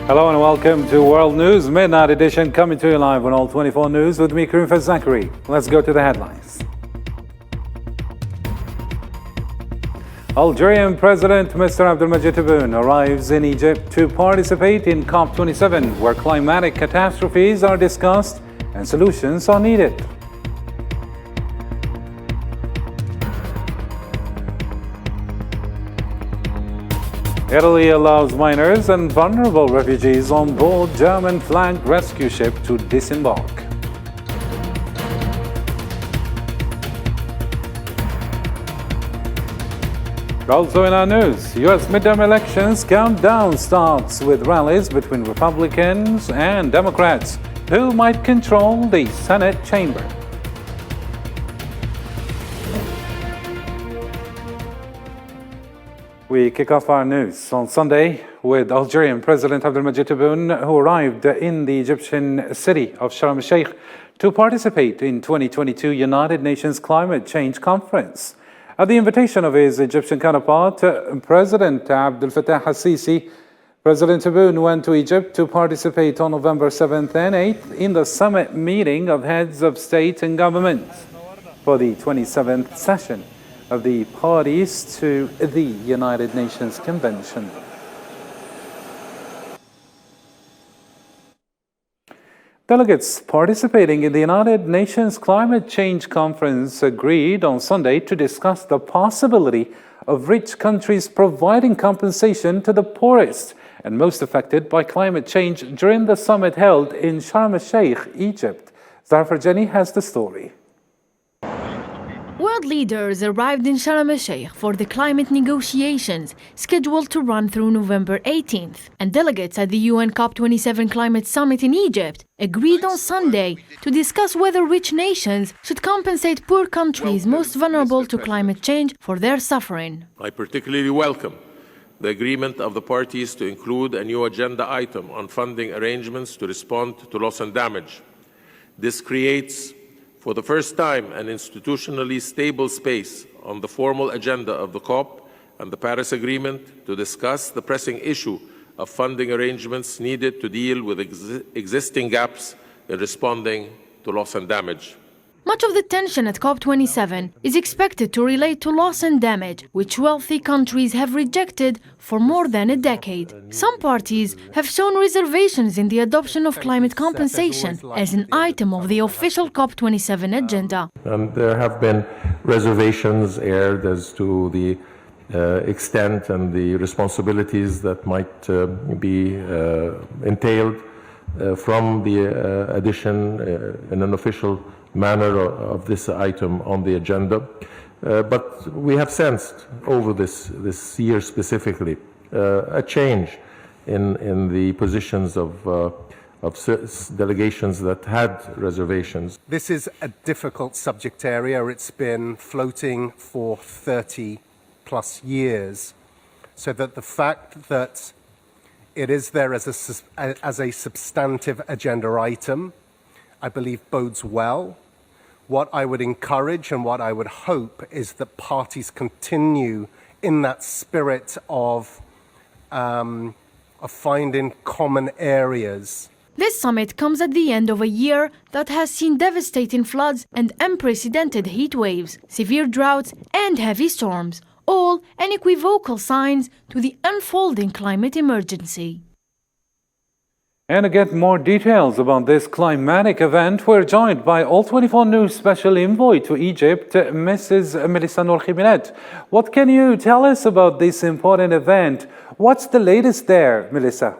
Hello and welcome to World News Midnight Edition, coming to you live on All 24 News with me, Karim Zachary. Let's go to the headlines. Algerian President Mr. Abdelmajid Tebboune arrives in Egypt to participate in COP27, where climatic catastrophes are discussed and solutions are needed. Italy allows minors and vulnerable refugees on board German-flagged rescue ship to disembark. Also in our news, U.S. midterm elections countdown starts with rallies between Republicans and Democrats who might control the Senate chamber. We kick off our news on Sunday with Algerian President Abdelmajid Tebboune, who arrived in the Egyptian city of Sharm el-Sheikh to participate in 2022 United Nations Climate Change Conference. At the invitation of his Egyptian counterpart, President Abdel Fattah al-Sisi, President Tebboune went to Egypt to participate on November 7th and 8th in the summit meeting of heads of state and government for the 27th session of the parties to the United Nations Convention. Delegates participating in the United Nations Climate Change Conference agreed on Sunday to discuss the possibility of rich countries providing compensation to the poorest and most affected by climate change during the summit held in Sharm el-Sheikh, Egypt. Zafar Jani has the story. World leaders arrived in Sharm el-Sheikh for the climate negotiations scheduled to run through November 18th, and delegates at the UN COP27 Climate Summit in Egypt agreed on Sunday to discuss whether rich nations should compensate poor countries most vulnerable to climate change for their suffering. I particularly welcome the agreement of the parties to include a new agenda item on funding arrangements to respond to loss and damage. This creates, for the first time, an institutionally stable space on the formal agenda of the COP and the Paris Agreement to discuss the pressing issue of funding arrangements needed to deal with existing gaps in responding to loss and damage. Much of the tension at COP27 is expected to relate to loss and damage, which wealthy countries have rejected for more than a decade. Some parties have shown reservations in the adoption of climate compensation as an item of the official COP27 agenda. And there have been reservations aired as to the extent and the responsibilities that might be entailed from the addition in an official manner of this item on the agenda. But we have sensed over this year specifically a change in the positions of delegations that had reservations. This is a difficult subject area. It's been floating for 30 plus years, so that the fact that it is there as a substantive agenda item, I believe bodes well. What I would encourage and what I would hope is that parties continue in that spirit of finding common areas. This summit comes at the end of a year that has seen devastating floods and unprecedented heat waves, severe droughts and heavy storms, all unequivocal signs to the unfolding climate emergency. And to get more details about this climatic event, we're joined by All 24 News Special Envoy to Egypt, Mrs. Melissa Noor Khiminet. What can you tell us about this important event? What's the latest there, Melissa?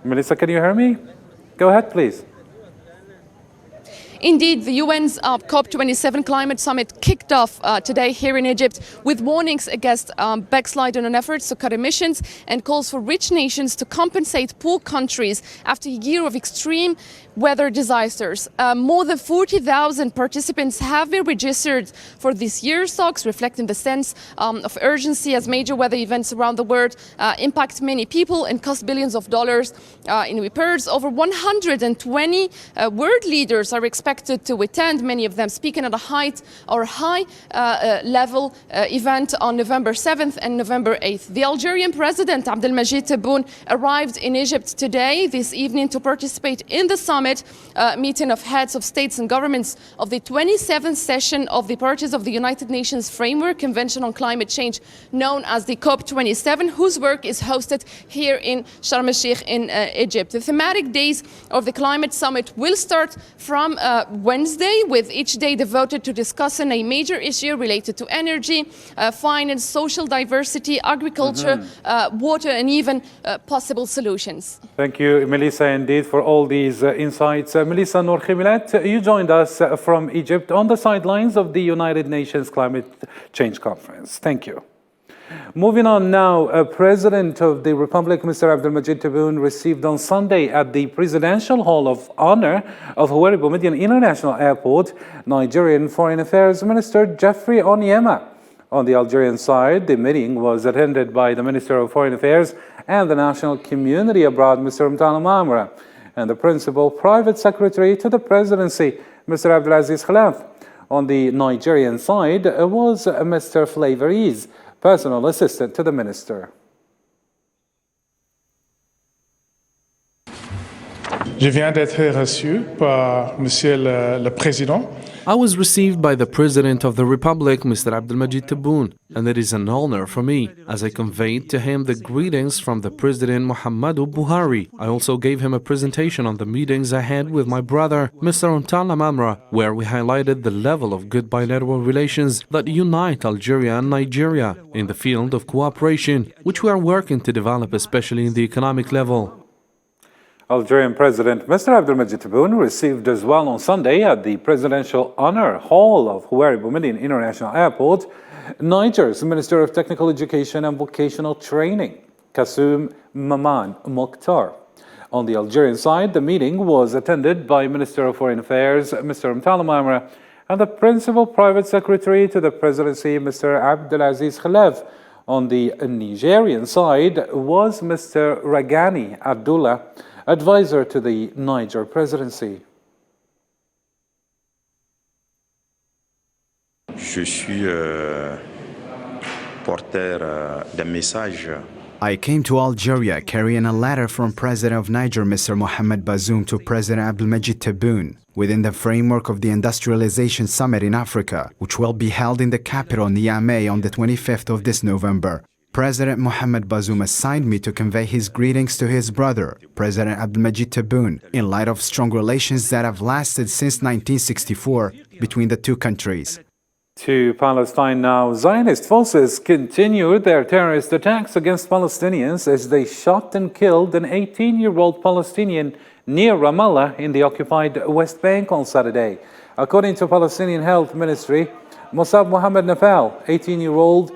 Melissa, can you hear me? Go ahead, please. Indeed, the UN's COP27 climate summit kicked off today here in Egypt with warnings against backsliding on efforts to cut emissions and calls for rich nations to compensate poor countries after a year of extreme weather disasters. More than 40,000 participants have been registered for this year's talks, reflecting the sense of urgency as major weather events around the world impact many people and cost billions of dollars in repairs. Over 120 world leaders are expected expected to attend, many of them speaking at a high level event on November 7th and November 8th. The Algerian President Abdelmajid Tebboune arrived in Egypt today, this evening, to participate in the summit meeting of heads of states and governments of the 27th session of the Parties of the United Nations Framework Convention on Climate Change, known as the COP27, whose work is hosted here in Sharm el-Sheikh in Egypt. The thematic days of the climate summit will start from Wednesday, with each day devoted to discussing a major issue related to energy, finance, social diversity, agriculture, water, and even possible solutions. Thank you, Melissa, indeed, for all these insights. Melissa Noor Khimilat, you joined us from Egypt on the sidelines of the United Nations Climate Change Conference. Thank you. Moving on now, President of the Republic, Mr. Abdelmajid Tebboune, received on Sunday at the Presidential Hall of Honor of Houari Boumediene International Airport, Nigerian Foreign Affairs Minister Geoffrey Onyema. On the Algerian side, the meeting was attended by the Minister of Foreign Affairs and the National Community Abroad, Mr. Mtala Mamra, and the Principal Private Secretary to the Presidency, Mr. Abdelaziz Khalaf. On the Nigerian side was Mr. Flavoriz, personal assistant to the minister. Je viens d'être reçu par Monsieur le Président. I was received by the President of the Republic, Mr. Abdelmajid Tebboune, and it is an honor for me, as I conveyed to him the greetings from the President Muhammadu Buhari. I also gave him a presentation on the meetings I had with my brother, Mr. Mtala Mamra, where we highlighted the level of good bilateral relations that unite Algeria and Nigeria in the field of cooperation, which we are working to develop, especially in the economic level. Algerian President Mr. Abdelmajid Tebboune received as well on Sunday at the Presidential Honor Hall of Houari Boumediene International Airport Niger's Minister of Technical Education and Vocational Training, Kassoum Maman Mokhtar. On the Algerian side, the meeting was attended by Minister of Foreign Affairs Mr. Mtala Mamra and the Principal Private Secretary to the Presidency Mr. Abdelaziz Khalaf. On the Nigerian side was Mr. Ragani Abdullah, advisor to the Niger presidency. Je suis porteur d'un message. I came to Algeria carrying a letter from President of Niger, Mr. Mohamed Bazoum, to President Abdelmajid Tebboune within the framework of the Industrialization Summit in Africa, which will be held in the capital Niamey on the 25th of this November. President Mohamed Bazoum assigned me to convey his greetings to his brother, President Abdelmajid Tebboune, in light of strong relations that have lasted since 1964 between the two countries. To Palestine now, Zionist forces continued their terrorist attacks against Palestinians as they shot and killed an 18-year-old Palestinian near Ramallah in the occupied West Bank on Saturday. According to Palestinian Health Ministry, Mossab Mohammed Nafal, 18-year-old,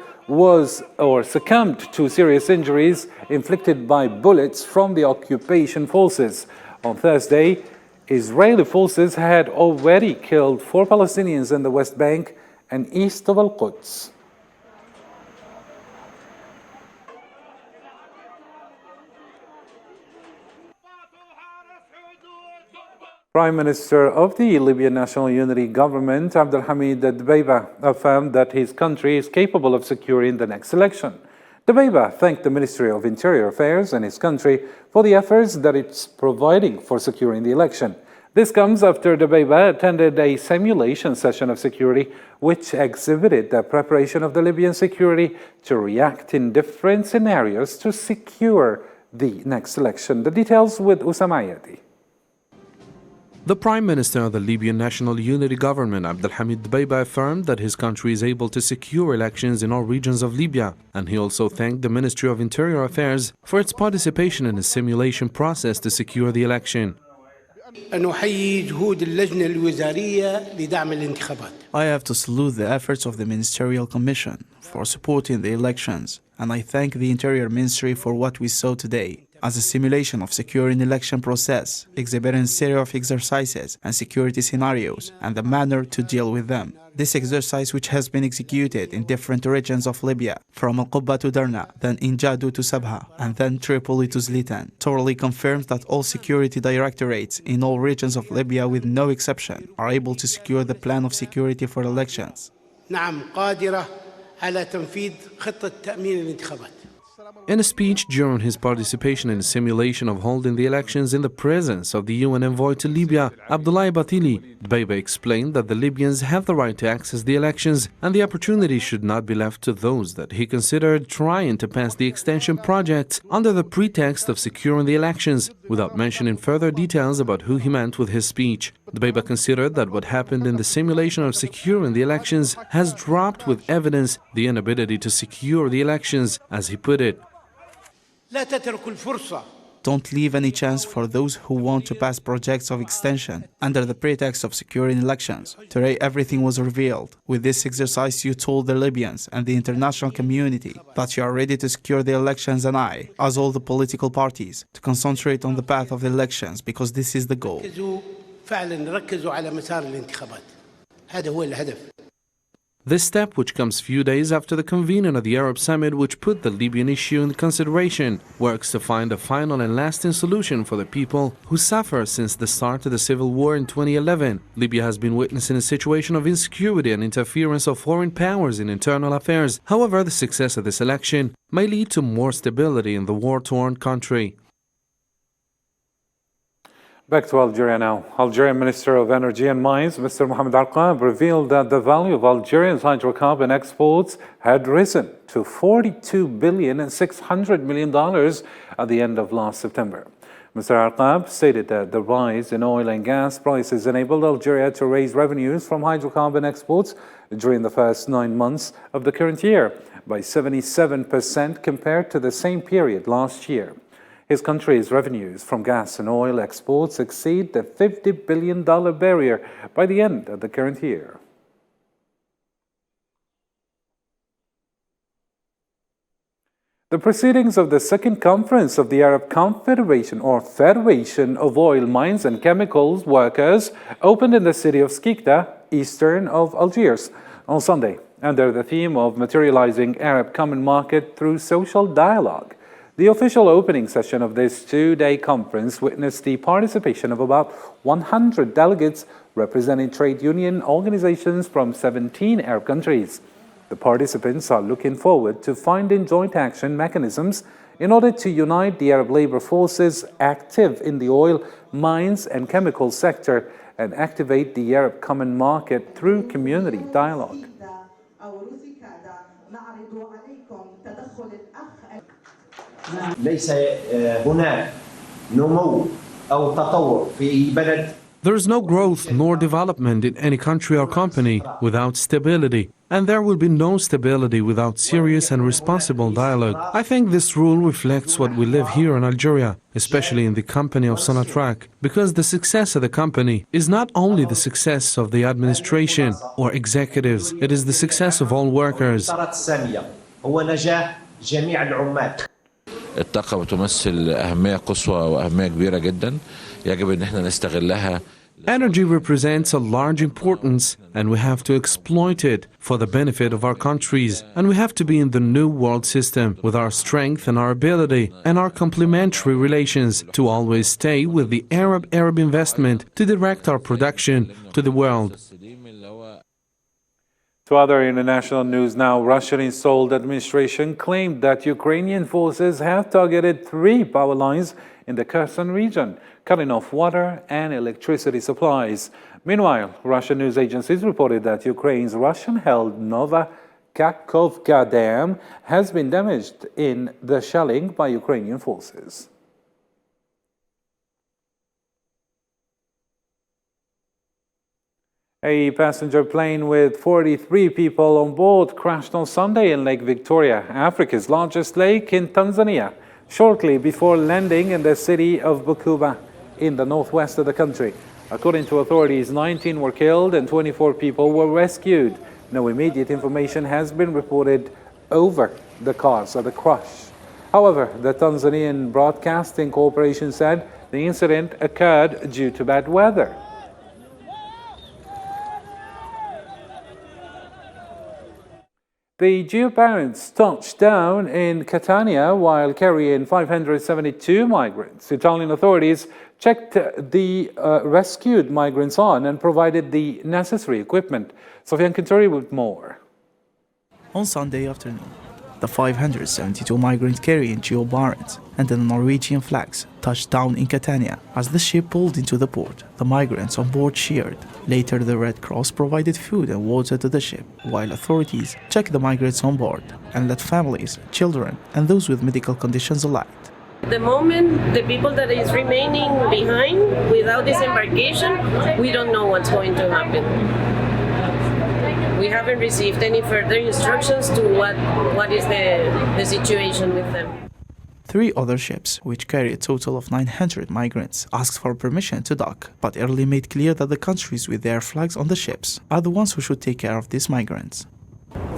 succumbed to serious injuries inflicted by bullets from the occupation forces. On Thursday, Israeli forces had already killed 4 Palestinians in the West Bank and east of Al-Quds. Prime Minister of the Libyan National Unity Government, Abdelhamid Dbeibeh, affirmed that his country is capable of securing the next election. Dbeibeh thanked the Ministry of Interior Affairs and his country for the efforts that it's providing for securing the election. This comes after Dbeibeh attended a simulation session of security, which exhibited the preparation of the Libyan security to react in different scenarios to secure the next election. The details with Usama Ayati. The Prime Minister of the Libyan National Unity Government, Abdelhamid Dbeibeh, affirmed that his country is able to secure elections in all regions of Libya, and he also thanked the Ministry of Interior Affairs for its participation in the simulation process to secure the election. I have to salute the efforts of the Ministerial Commission for supporting the elections, and I thank the Interior Ministry for what we saw today. as a simulation of securing election process, exhibiting a series of exercises and security scenarios and the manner to deal with them. This exercise, which has been executed in different regions of Libya, from Al-Qubba to Darna, then Injadu to Sabha, and then Tripoli to Zlitan, thoroughly confirms that all security directorates in all regions of Libya, with no exception, are able to secure the plan of security for elections. نعم قادرة على تنفيذ خطة تأمين الانتخابات. In a speech during his participation in a simulation of holding the elections in the presence of the UN envoy to Libya, Abdoulaye Batili, Dbeiba explained that the Libyans have the right to access the elections and the opportunity should not be left to those that he considered trying to pass the extension project under the pretext of securing the elections, without mentioning further details about who he meant with his speech. Dbeiba considered that what happened in the simulation of securing the elections has dropped with evidence the inability to secure the elections, as he put it. لا تتركوا الفرصة. Don't leave any chance for those who want to pass projects of extension under the pretext of securing elections. Today everything was revealed. With this exercise you told the Libyans and the international community that you are ready to secure the elections, and I, as all the political parties, to concentrate on the path of the elections, because this is the goal. فعلا ركزوا على مسار الانتخابات. هذا هو الهدف. This step, which comes few days after the convening of the Arab Summit which put the Libyan issue in consideration, works to find a final and lasting solution for the people who suffer since the start of the civil war in 2011. Libya has been witnessing a situation of insecurity and interference of foreign powers in internal affairs. However, the success of this election may lead to more stability in the war-torn country. Back to Algeria now. Algerian Minister of Energy and Mines, Mr. Mohamed Arqab, revealed that the value of Algeria's hydrocarbon exports had risen to $42 billion and $600 million at the end of last September. Mr. Arqab stated that the rise in oil and gas prices enabled Algeria to raise revenues from hydrocarbon exports during the first 9 months of the current year by 77% compared to the same period last year. His country's revenues from gas and oil exports exceed the $50 billion barrier by the end of the current year. The proceedings of the second conference of the Arab Confederation or Federation of Oil, Mines and Chemicals Workers opened in the city of Skikda, eastern of Algiers, on Sunday, under the theme of materializing Arab common market through social dialogue. The official opening session of this two-day conference witnessed the participation of about 100 delegates representing trade union organizations from 17 Arab countries. The participants are looking forward to finding joint action mechanisms in order to unite the Arab labor forces active in the oil, mines and chemical sector and activate the Arab common market through community dialogue. ليس هناك نمو أو تطور في بلد. There is no growth nor development in any country or company without stability, and there will be no stability without serious and responsible dialogue. I think this rule reflects what we live here in Algeria, especially in the company of Sonatrach, because the success of the company is not only the success of the administration or executives, it is the success of all workers. الطاقة بتمثل أهمية قصوى وأهمية كبيرة جدا يجب أن احنا نستغلها. Energy represents a large importance and we have to exploit it for the benefit of our countries, and we have to be in the new world system with our strength and our ability and our complementary relations to always stay with the Arab investment to direct our production to the world. To other international news now, Russian-installed administration claimed that Ukrainian forces have targeted 3 power lines in the Kherson region, cutting off water and electricity supplies. Meanwhile, Russian news agencies reported that Ukraine's Russian-held Nova Kakhovka Dam has been damaged in the shelling by Ukrainian forces. A passenger plane with 43 people on board crashed on Sunday in Lake Victoria, Africa's largest lake in Tanzania, shortly before landing in the city of Bukoba in the northwest of the country. According to authorities, 19 were killed and 24 people were rescued. No immediate information has been reported over the cause of the crash. However, the Tanzanian Broadcasting Corporation said the incident occurred due to bad weather. The Geo parents touched down in Catania while carrying 572 migrants. Italian authorities checked the rescued migrants on and provided the necessary equipment. Sofian Kinturi with more. On Sunday afternoon, the 572 migrants carrying Geo barons and the Norwegian flags touched down in Catania. As the ship pulled into the port, the migrants on board cheered. Later, the Red Cross provided food and water to the ship, while authorities checked the migrants on board and let families, children, and those with medical conditions alight. At the moment, the people that is remaining behind without this embarkation, we don't know what's going to happen. We haven't received any further instructions to what is the situation with them. 3 other ships, which carry a total of 900 migrants, asked for permission to dock, but early made clear that the countries with their flags on the ships are the ones who should take care of these migrants.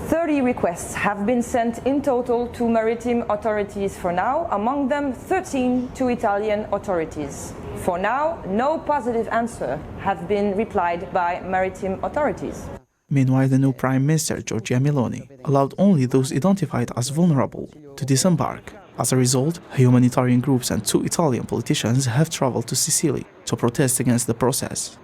30 requests have been sent in total to maritime authorities for now, among them 13 to Italian authorities. For now, no positive answer have been replied by maritime authorities. Meanwhile, the new Prime Minister, Giorgia Meloni, allowed only those identified as vulnerable to disembark. As a result, humanitarian groups and 2 Italian politicians have traveled to Sicily to protest against the process.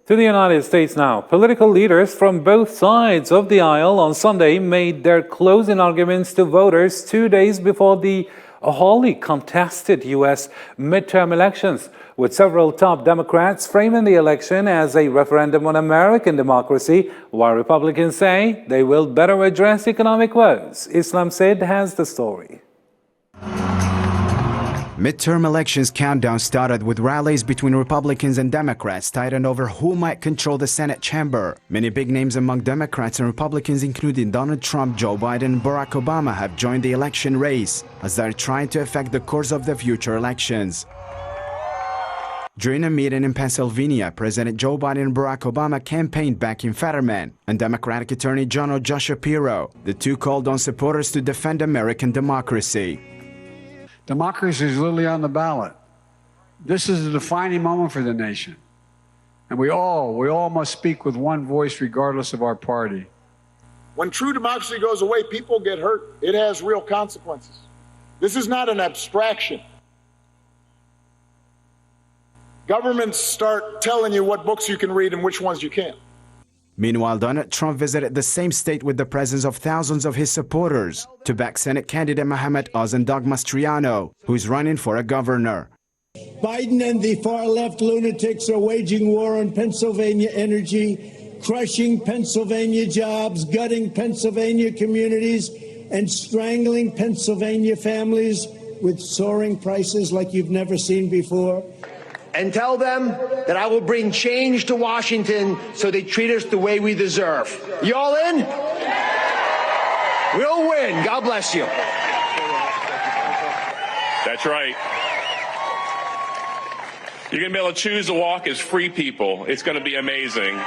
To the United States now. Political leaders from both sides of the aisle on Sunday made their closing arguments to voters 2 days before the hotly contested U.S. midterm elections, with several top Democrats framing the election as a referendum on American democracy, while Republicans say they will better address economic woes. Islam Said has the story. Midterm elections countdown started with rallies between Republicans and Democrats tightened over who might control the Senate chamber. Many big names among Democrats and Republicans, including Donald Trump, Joe Biden, and Barack Obama, have joined the election race as they're trying to affect the course of the future elections. During a meeting in Pennsylvania, President Joe Biden and Barack Obama campaigned back in Fetterman and Democratic Attorney General Josh Shapiro. The two called on supporters to defend American democracy. Democracy is literally on the ballot. This is a defining moment for the nation. And we all must speak with one voice regardless of our party. When true democracy goes away, people get hurt. It has real consequences. This is not an abstraction. Governments start telling you what books you can read and which ones you can't. Meanwhile, Donald Trump visited the same state with the presence of thousands of his supporters to back Senate candidate Mohamed Oz and Doug Mastriano, who is running for a governor. Biden and the far-left lunatics are waging war on Pennsylvania energy, crushing Pennsylvania jobs, gutting Pennsylvania communities, and strangling Pennsylvania families with soaring prices like you've never seen before. And tell them that I will bring change to Washington so they treat us the way we deserve. You all in? We'll win. God bless you. That's right. You're going to be able to choose to walk as free people. It's going to be amazing.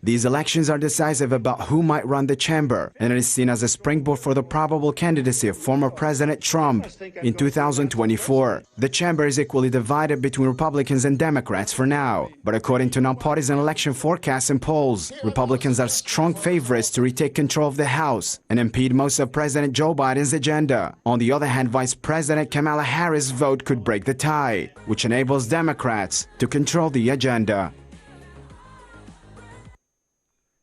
These elections are decisive about who might run the chamber, and it is seen as a springboard for the probable candidacy of former President Trump in 2024. The chamber is equally divided between Republicans and Democrats for now, but according to nonpartisan election forecasts and polls, Republicans are strong favorites to retake control of the House and impede most of President Joe Biden's agenda. On the other hand, Vice President Kamala Harris' vote could break the tie, which enables Democrats to control the agenda.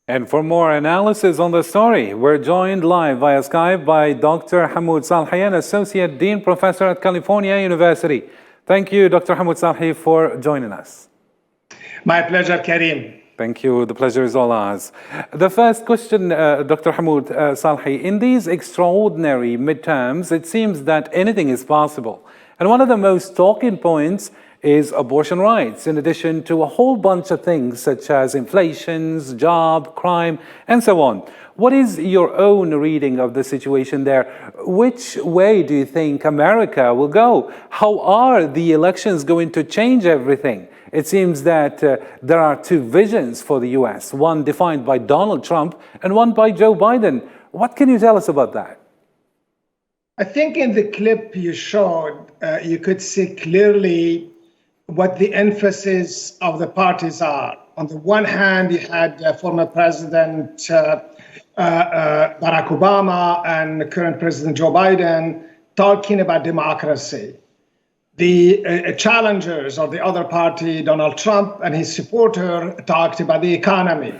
And for more analysis on the story, we're joined live via Skype by Dr. Hamoud Salhi, an Associate Dean Professor at California University. Thank you, Dr. Hamoud Salhi, for joining us. My pleasure, Karim. Thank you. The pleasure is all ours. The first question, Dr. Hamoud Salhi, in these extraordinary midterms, it seems that anything is possible. And one of the most talking points is abortion rights, in addition to a whole bunch of things such as inflation, job, crime, and so on. What is your own reading of the situation there? Which way do you think America will go? How are the elections going to change everything? It seems that there are two visions for the US, one defined by Donald Trump and one by Joe Biden. What can you tell us about that? I think in the clip you showed, you could see clearly what the emphasis of the parties are. On the one hand, you had former President Barack Obama and current President Joe Biden talking about democracy. The challengers of the other party, Donald Trump and his supporter, talked about the economy.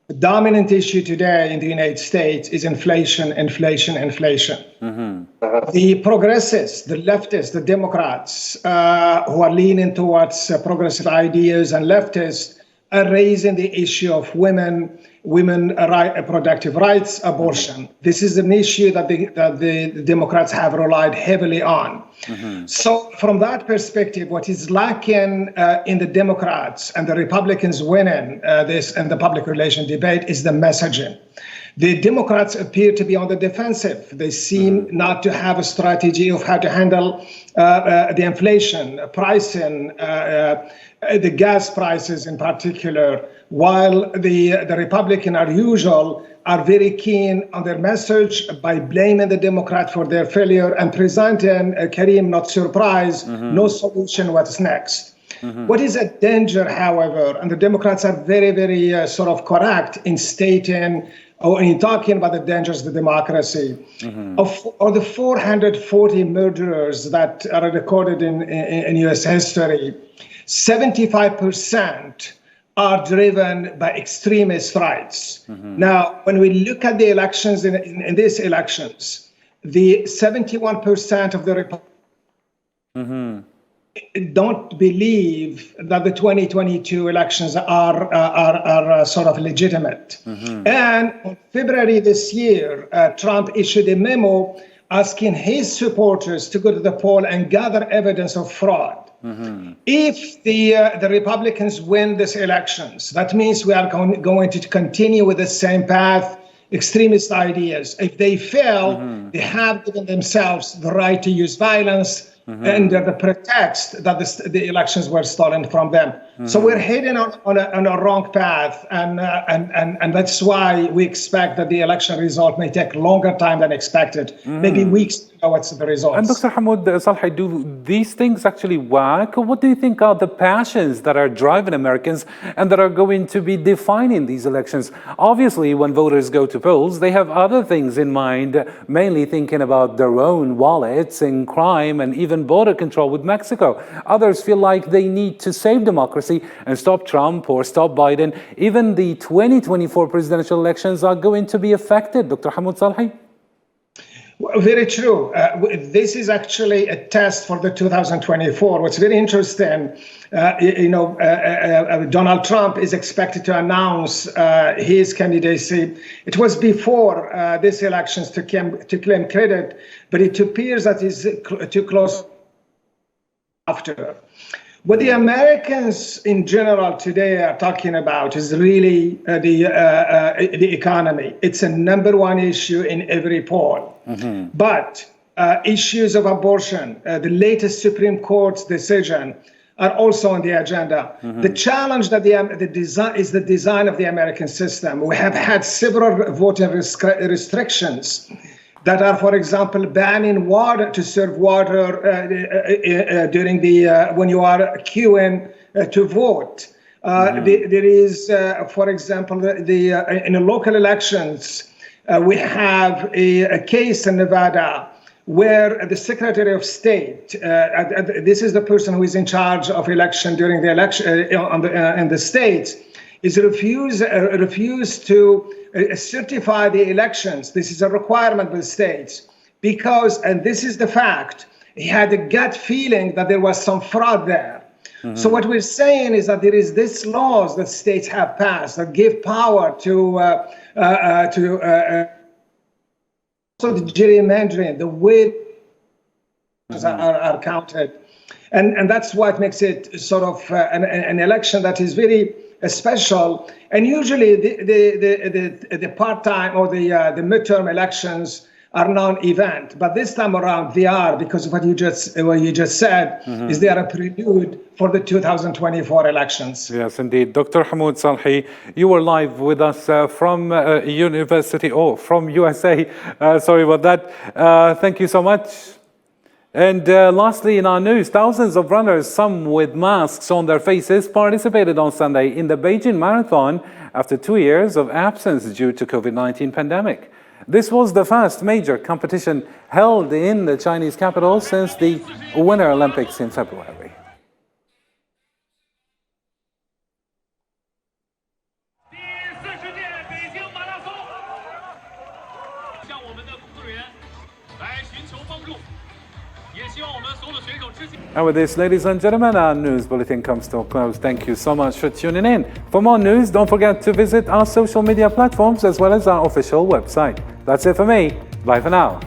The dominant issue today in the United States is inflation, inflation, inflation. The progressives, the leftists, the Democrats who are leaning towards progressive ideas and leftists are raising the issue of women reproductive rights, abortion. This is an issue that the Democrats have relied heavily on. So from that perspective, what is lacking in the Democrats and the Republicans winning this and the public relation debate is the messaging. The Democrats appear to be on the defensive. They seem not to have a strategy of how to handle the inflation, pricing, the gas prices in particular, while the Republicans are very keen on their message by blaming the Democrat for their failure and presenting, Karim, not surprised, no solution, what's next. What is a danger, however, and the Democrats are very, very sort of correct in stating or in talking about the dangers of the democracy, of the 440 murderers that are recorded in U.S. history, 75% are driven by extremist rights. Now, when we look at the elections, in these elections, the 71% of the Republicans don't believe that the 2022 elections are sort of legitimate. And in February this year, Trump issued a memo asking his supporters to go to the poll and gather evidence of fraud. If the Republicans win these elections, that means we are going to continue with the same path, extremist ideas. If they fail, they have given themselves the right to use violence under the pretext that the elections were stolen from them. So we're heading on a wrong path, and that's why we expect that the election result may take longer time than expected, maybe weeks to know what's the results. And Dr. Hamoud Salhi, do these things actually work? What do you think are the passions that are driving Americans and that are going to be defining these elections? Obviously, when voters go to polls, they have other things in mind, mainly thinking about their own wallets and crime and even border control with Mexico. Others feel like they need to save democracy and stop Trump or stop Biden. Even the 2024 presidential elections are going to be affected. Dr. Hamoud Salhi? Very true. This is actually a test for the 2024. What's very interesting, Donald Trump is expected to announce his candidacy. It was before these elections to claim credit, but it appears that he's too close after. What the Americans in general today are talking about is really the economy. It's a number one issue in every poll. But issues of abortion, the latest Supreme Court's decision, are also on the agenda. The challenge that is the design of the American system. We have had several voting restrictions that are, for example, banning water to serve water during when you are queuing to vote. There is, for example, in the local elections, we have a case in Nevada where the Secretary of State, this is the person who is in charge of election during the election in the states, is refused to certify the elections. This is a requirement by the states because, and this is the fact, he had a gut feeling that there was some fraud there. So what we're saying is that there is this laws that states have passed that give power to so the gerrymandering, the way are counted, and that's what makes it sort of an election that is very special. And usually the part-time or the midterm elections are non-event. But this time around, they are, because of what you just said, is they are a prelude for the 2024 elections. Yes, indeed. Dr. Hamoud Salhi, you were live with us from from USA. Sorry about that. Thank you so much. And lastly, in our news, thousands of runners, some with masks on their faces, participated on Sunday in the Beijing Marathon after 2 years of absence due to COVID-19 pandemic. This was the first major competition held in the Chinese capital since the Winter Olympics in February. And with this, ladies and gentlemen, our news bulletin comes to a close. Thank you so much for tuning in. For more news, don't forget to visit our social media platforms as well as our official website. That's it for me. Bye for now.